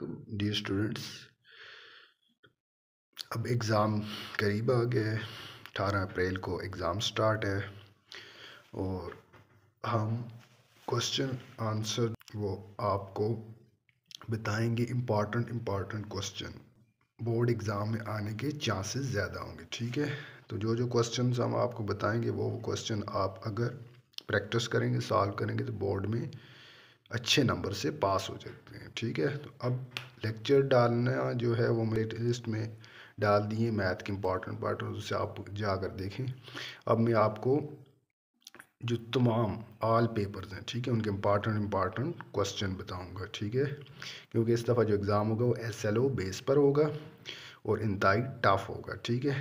Dear students, अब exam करीब आ गया है। 18 अप्रैल को एग्ज़ाम स्टार्ट है और हम क्वेश्चन आंसर वो आपको बताएंगे। इम्पॉर्टेंट क्वेश्चन बोर्ड एग्ज़ाम में आने के चांसेस ज़्यादा होंगे, ठीक है। तो जो क्वेश्चंस हम आपको बताएंगे वो क्वेश्चन आप अगर प्रैक्टिस करेंगे, सॉल्व करेंगे तो बोर्ड में अच्छे नंबर से पास हो जाते हैं, ठीक है। तो अब लेक्चर डालना जो है वो मेरे लिस्ट में डाल दिए मैथ के इम्पॉर्टेंट पार्ट, उसे आप जाकर देखें। अब मैं आपको जो तमाम ऑल पेपर्स हैं, ठीक है, उनके इम्पॉर्टेंट क्वेश्चन बताऊंगा, ठीक है। क्योंकि इस दफ़ा जो एग्ज़ाम होगा वो SLO बेस पर होगा और इंतहाई टफ होगा, ठीक है।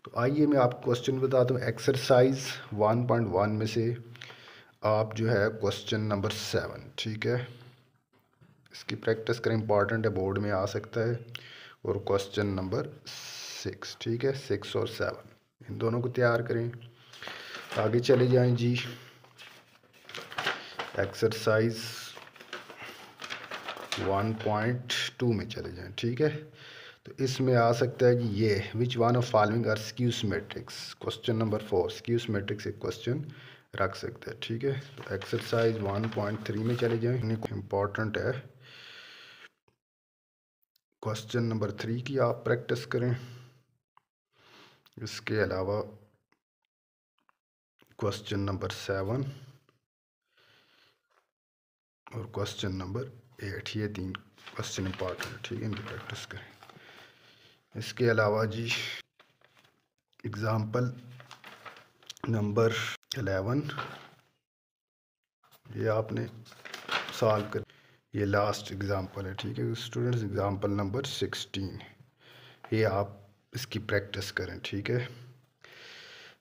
तो आइए मैं आपको क्वेश्चन बताता हूँ। एक्सरसाइज 1.1 में से आप जो है क्वेश्चन नंबर 7, ठीक है, इसकी प्रैक्टिस करें, इंपॉर्टेंट है, बोर्ड में आ सकता है। और क्वेश्चन नंबर 6, ठीक है, 6 और 7 इन दोनों को तैयार करें। आगे चले जाएं जी। एक्सरसाइज 1.2 में चले जाएं, ठीक है। तो इसमें आ सकता है कि ये which one of following are skew matrix. Question number 4 skew matrix एक क्वेश्चन रख सकते हैं, ठीक है। तो एक्सरसाइज 1.3 में चले जाएं, इम्पॉर्टेंट है। क्वेश्चन नंबर 3 की आप प्रैक्टिस करें। इसके अलावा क्वेश्चन नंबर 7 और क्वेश्चन नंबर 8, ये 3 क्वेश्चन इंपॉर्टेंट है, ठीक है, इनकी प्रैक्टिस करें। इसके अलावा जी एग्ज़ाम्पल नंबर 11 ये आपने सॉल्व कर, ये लास्ट एग्ज़ाम्पल है, ठीक है स्टूडेंट्स। एग्ज़ाम्पल नंबर 16 ये आप इसकी प्रैक्टिस करें, ठीक है।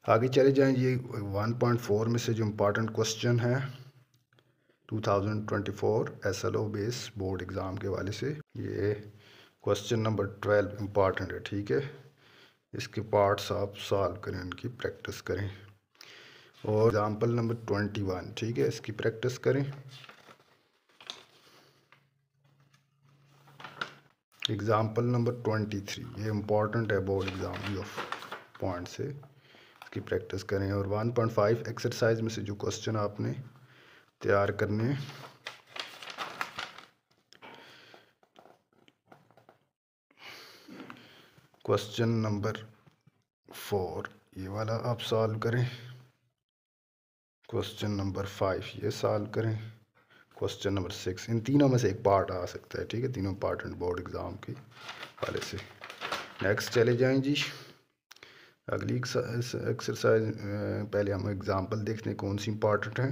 आगे चले जाएं। ये 1.4 में से जो इम्पोर्टेंट क्वेश्चन है 2024 SLO बेस बोर्ड एग्ज़ाम के वाले से, ये क्वेश्चन नंबर 12 इम्पॉर्टेंट है, ठीक है। इसके पार्ट्स आप सॉल्व करें, इनकी प्रैक्टिस करें। और एग्ज़ाम्पल नंबर 21, ठीक है, इसकी प्रैक्टिस करें। एग्ज़ाम्पल नंबर 23 ये इम्पॉर्टेंट है बोर्ड एग्ज़ाम ऑफ पॉइंट से, इसकी प्रैक्टिस करें। और 1.5 एक्सरसाइज में से जो क्वेश्चन आपने तैयार करने हैं, क्वेश्चन नंबर 4 ये वाला आप सॉल्व करें। क्वेश्चन नंबर 5 ये सॉल्व करें। क्वेश्चन नंबर 6, इन तीनों में से एक पार्ट आ सकता है, ठीक है, तीनों इम्पॉर्टेंट बोर्ड एग्ज़ाम के वाले से। नेक्स्ट चले जाएं जी। अगली एक्सरसाइज पहले हम एग्जांपल देखते हैं कौन सी इम्पॉर्टेंट है।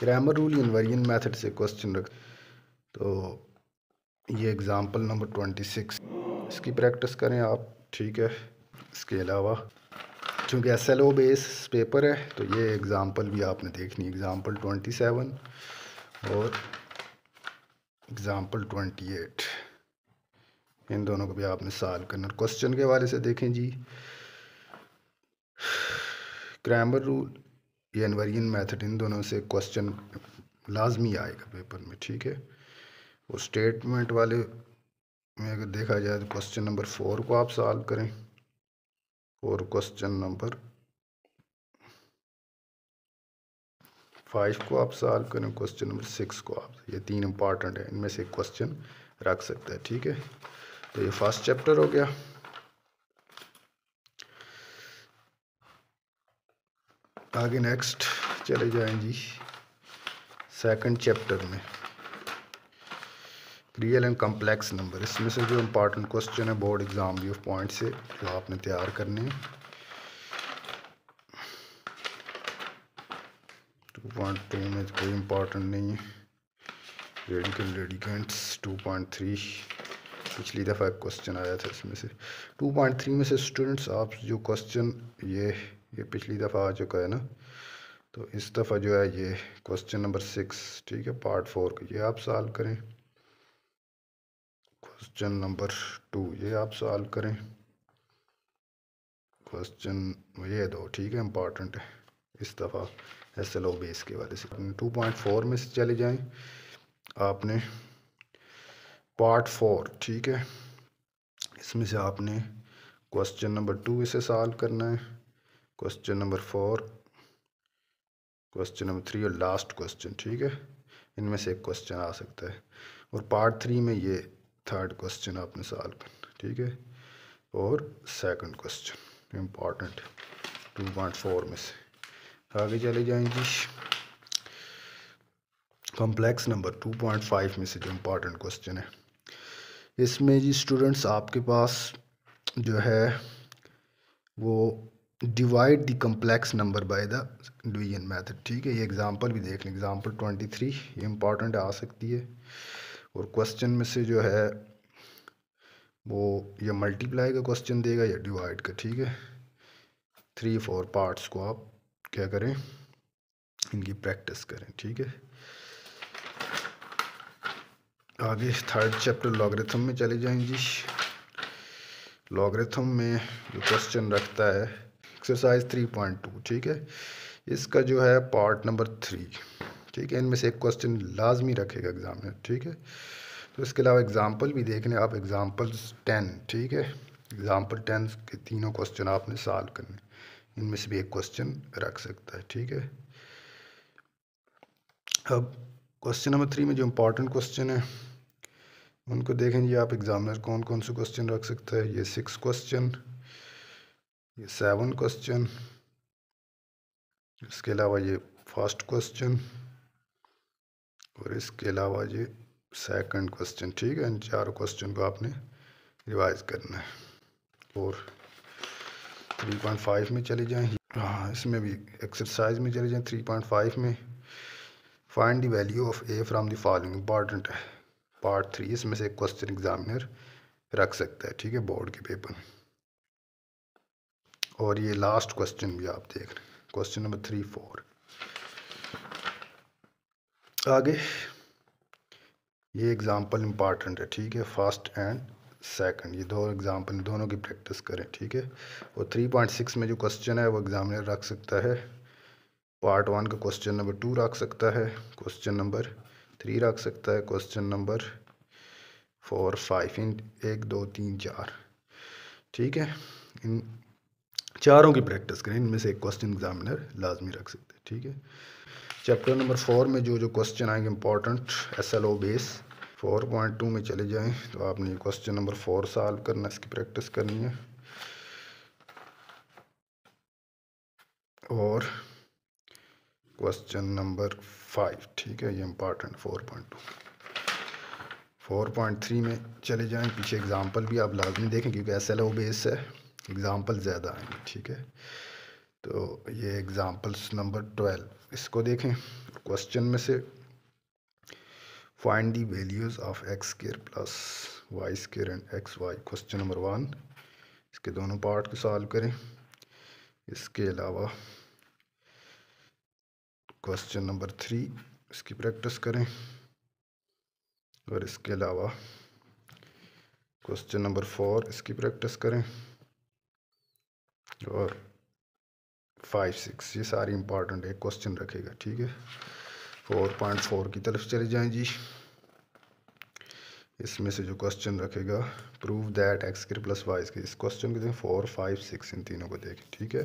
ग्रामर रूल इनवेरिएंट मेथड से क्वेश्चन रख, तो ये एग्जांपल नंबर 26 इसकी प्रैक्टिस करें आप, ठीक है। इसके अलावा चूँकि SLO बेस पेपर है तो ये एग्जांपल भी आपने देखनी, एग्जांपल 27 और एग्जांपल 28 इन दोनों को भी आपने सॉल्व करना। क्वेश्चन के हवाले से देखें जी। ग्रामर रूल या इनवेरिएंट मेथड, इन दोनों से क्वेश्चन लाजमी आएगा पेपर में, ठीक है। और स्टेटमेंट वाले में अगर देखा जाए तो क्वेश्चन नंबर 4 को आप सॉल्व करें और क्वेश्चन नंबर 5 को आप सॉल्व करें, क्वेश्चन नंबर 6 को आप, ये 3 इंपॉर्टेंट है, इनमें से क्वेश्चन रख सकता है, ठीक है। तो ये फर्स्ट चैप्टर हो गया। आगे नेक्स्ट चले जाएं जी सेकंड चैप्टर में, रियल एंड कम्प्लेक्स नंबर। इसमें से जो इम्पोर्टेंट क्वेश्चन है बोर्ड एग्जाम व्यू पॉइंट से जो आपने तैयार करने हैं। 2.2 में कोई इम्पोर्टेंट नहीं है। रेडिकल रेडिकेंट्स 2.3 पिछली दफ़ा क्वेश्चन आया था इसमें से। 2.3 में से स्टूडेंट्स आप जो क्वेश्चन ये पिछली दफ़ा आ चुका है ना, तो इस दफ़ा जो है ये क्वेश्चन नंबर 6, ठीक है, पार्ट 4 का ये आप सॉल्व करें। क्वेश्चन नंबर 2 ये आप सॉल्व करें। क्वेश्चन ये दो, ठीक है, इम्पॉर्टेंट है इस दफ़ा SLO बेस के वाले से। 2.4 में से चले जाएं, आपने पार्ट 4, ठीक है, इसमें से आपने क्वेश्चन नंबर 2 इसे सॉल्व करना है, क्वेश्चन नंबर 4, क्वेश्चन नंबर 3 और लास्ट क्वेश्चन, ठीक है, इनमें से एक क्वेश्चन आ सकता है। और पार्ट 3 में ये थर्ड क्वेश्चन आपने सॉल्व करना, ठीक है, और सेकंड क्वेश्चन इम्पॉर्टेंट 2.4 में से। आगे चले जाएंगे कॉम्प्लेक्स नंबर 2.5 में से जो इम्पॉर्टेंट क्वेश्चन है, इसमें जी स्टूडेंट्स आपके पास जो है वो divide the complex number by the division method, ठीक है। ये एग्जांपल भी देख लें, एग्जांपल 23 ये इम्पॉर्टेंट आ सकती है। और क्वेश्चन में से जो है वो या मल्टीप्लाई का क्वेश्चन देगा या डिवाइड का, ठीक है। 3-4 पार्ट्स को आप क्या करें, इनकी प्रैक्टिस करें, ठीक है। आगे थर्ड चैप्टर लॉगरिथम में चले जाएंगे। लॉगरिथम में जो क्वेश्चन रखता है एक्सरसाइज 3.2, ठीक है, इसका जो है पार्ट नंबर 3, ठीक है, इनमें से एक क्वेश्चन लाजमी रखेगा एग्जाम में, ठीक है। तो इसके अलावा एग्जाम्पल भी देख लें आप, एग्जाम्पल्स 10, ठीक है, एग्जाम्पल 10 के तीनों क्वेश्चन आपने सॉल्व करने, इनमें से भी एक क्वेश्चन रख सकता है, ठीक है। अब क्वेश्चन नंबर 3 में जो इम्पोर्टेंट क्वेश्चन है उनको देखेंगे आप, एग्जामिनर कौन कौन से क्वेश्चन रख सकता है। ये 6 क्वेश्चन, ये 7 क्वेश्चन, इसके अलावा ये फर्स्ट क्वेश्चन और इसके अलावा ये सेकंड क्वेश्चन, ठीक है। इन चारों क्वेश्चन को आपने रिवाइज करना है। और 3.5 में चले जाएं, हाँ इसमें भी एक्सरसाइज में चले जाएं 3.5 में, find the value of A from the following, important है पार्ट 3, इसमें से एक क्वेश्चन एग्जामिनर रख सकता है, ठीक है, बोर्ड के पेपर में। और ये लास्ट क्वेश्चन भी आप देख रहे हैं, क्वेश्चन नंबर 3-4। आगे ये एग्जाम्पल इम्पॉर्टेंट है, ठीक है, फर्स्ट एंड सेकंड, ये दो एग्जाम्पल, दोनों की प्रैक्टिस करें, ठीक है। और 3.6 में जो क्वेश्चन है वो एग्जामिनर रख सकता है, पार्ट 1 का क्वेश्चन नंबर 2 रख सकता है, क्वेश्चन नंबर 3 रख सकता है, क्वेश्चन नंबर 4, 5, इन 1, 2, 3, 4, ठीक है। इन चारों की प्रैक्टिस करें, इनमें से एक क्वेश्चन एग्जामिनर लाजमी रख सकते हैं, ठीक है। चैप्टर नंबर 4 में जो जो क्वेश्चन आएंगे इम्पोर्टेंट SLO बेस, 4.2 में चले जाएं तो आपने क्वेश्चन नंबर 4 सॉल्व करना, इसकी प्रैक्टिस करनी है। और क्वेश्चन नंबर 5, ठीक है, ये इम्पोर्टेंट 4.2। 4.3 में चले जाएं, पीछे एग्जाम्पल भी आप लाजमी देखें क्योंकि SLO बेस है, एग्जाम्पल ज़्यादा आएंगे, ठीक है। तो ये एग्जाम्पल्स नंबर 12, इसको देखें। क्वेश्चन में से find the values of x square plus y square and xy, question number 1, इसके दोनों पार्ट को सॉल्व करें। इसके अलावा क्वेश्चन नंबर 3, इसकी प्रैक्टिस करें। और इसके अलावा क्वेश्चन नंबर 4, इसकी प्रैक्टिस करें। और 5, 6 ये सारी इंपॉर्टेंट एक क्वेश्चन रखेगा, ठीक है। 4.4 की तरफ चले जाएं जी, इसमें से जो क्वेश्चन रखेगा prove that x square plus y square, इस क्वेश्चन को देखें 4, 5, 6 इन तीनों को देखें, ठीक है,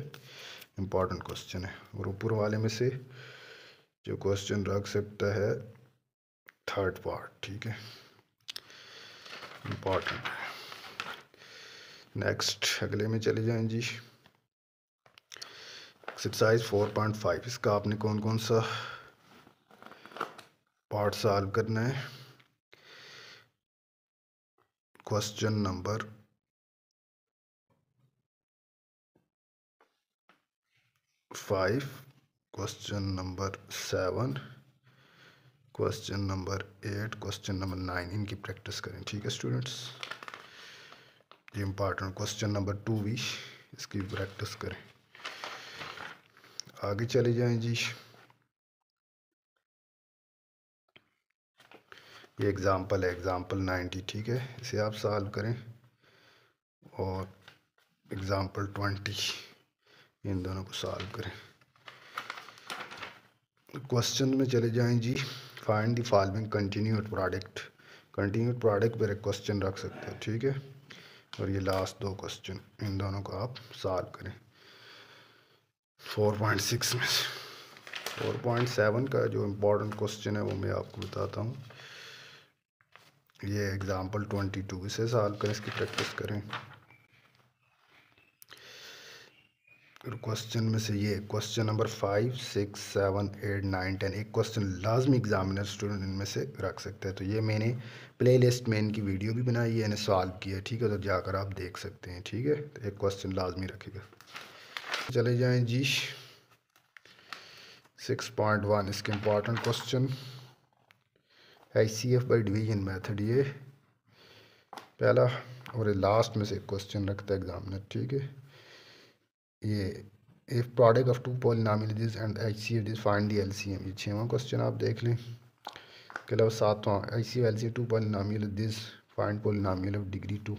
इंपॉर्टेंट क्वेश्चन है। और ऊपर वाले में से जो क्वेश्चन रख सकता है थर्ड पार्ट, ठीक है, इंपॉर्टेंट है। नेक्स्ट अगले में चले जाएं जी, एक्सरसाइज 4.5, इसका आपने कौन कौन सा पार्ट सॉल्व करना है। Question number 5, question number 7, question number 8, question number 9, इनकी प्रैक्टिस करें, ठीक है स्टूडेंट्स। ये इंपॉर्टेंट क्वेश्चन नंबर 2 भी, इसकी प्रैक्टिस करें। आगे चले जाएं जी, ये एग्जाम्पल है, एग्जाम्पल 90, ठीक है, इसे आप सॉल्व करें। और एग्जाम्पल 20, इन दोनों को सॉल्व करें। क्वेश्चन में चले जाएं जी। Find the following continued product पर एक क्वेश्चन रख सकते हैं, ठीक है। और ये लास्ट दो क्वेश्चन, इन दोनों को आप सॉल्व करें 4.6 में से। 4.7 का जो इम्पोर्टेंट क्वेश्चन है वो मैं आपको बताता हूँ। ये एग्जाम्पल 22 से सॉल्व करें, इसकी प्रैक्टिस करें। और क्वेश्चन में से ये क्वेश्चन नंबर 5, 6, 7, 8, 9, 10 एक क्वेश्चन लाजमी एग्जामिनर स्टूडेंट इनमें से रख सकते हैं। तो ये मैंने प्लेलिस्ट में इनकी वीडियो भी बनाई है, इन्हें सॉल्व किया, ठीक है। तो जाकर आप देख सकते हैं, ठीक है। तो एक क्वेश्चन लाजमी रखेगा। चले जाएं जी 6.1, इसके important question HCF by division method, ये पहला और लास्ट में से एक क्वेश्चन रखता है एग्जामिनर, ठीक है। ये if product of two polynomials and HCF is find the LCM, ये 6वां क्वेश्चन आप देख लें। के अलावा 7वां HCF LCM two polynomial this find polynomial of degree 2,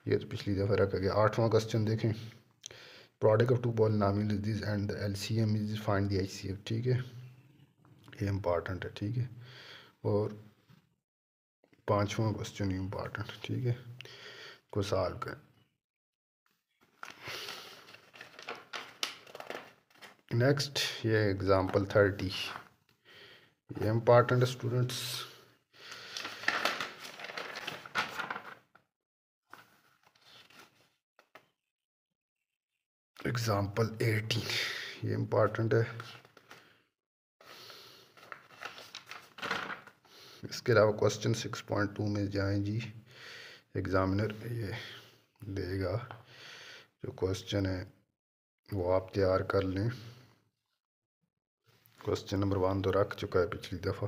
ये तो पिछली दफ़ा रखा गया। 8वां क्वेश्चन देखें, product of two polynomial this and the LCM is find the HCF, ठीक है। ये इम्पॉर्टेंट है, ठीक है। और 5वां क्वेश्चन इम्पॉर्टेंट, ठीक है, को सॉल्व करें। नेक्स्ट ये एग्जाम्पल 30, ये इम्पॉर्टेंट है स्टूडेंट्स। एग्जाम्पल 18, ये इम्पॉर्टेंट है। इसके अलावा क्वेश्चन 6.2 में जाएं जी। एग्जामिनर ये देगा, जो क्वेश्चन है वो आप तैयार कर लें। क्वेश्चन नंबर 1 तो रख चुका है पिछली दफ़ा।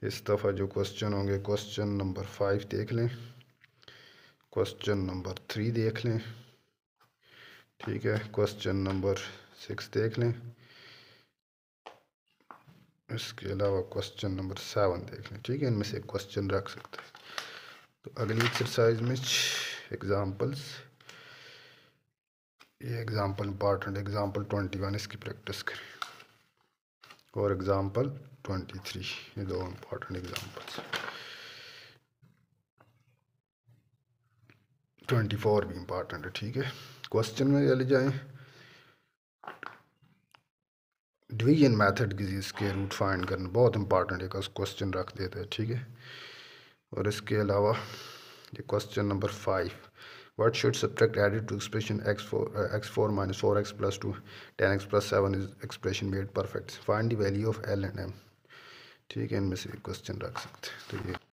इस दफ़ा जो क्वेश्चन होंगे, क्वेश्चन नंबर 5 देख लें, क्वेश्चन नंबर 3 देख लें, ठीक है। क्वेश्चन नंबर 6 देख लें। इसके अलावा क्वेश्चन नंबर 7 देख लें, ठीक है। इनमें से एक क्वेश्चन रख सकते हैं। तो अगली एक्सरसाइज में एग्जाम्पल्स, ये एग्जाम्पल इंपॉर्टेंट, एग्जाम्पल 21 इसकी प्रैक्टिस करें, और एग्जाम्पल 23, ये दो इंपॉर्टेंट एग्जाम्पल्स। 24 भी इंपॉर्टेंट है, ठीक है। क्वेश्चन में चले जाएं। डिवीजन मेथड की इसके रूट फाइंड करना बहुत इंपॉर्टेंट है, क्वेश्चन रख देते हैं, ठीक है। और इसके अलावा ये question number 5, what should subtract added to expression x4 minus 4x plus 2 10x plus 7 is expression made perfect, find the value of L and M, ठीक है। इनमें से क्वेश्चन रख सकते हैं। तो ये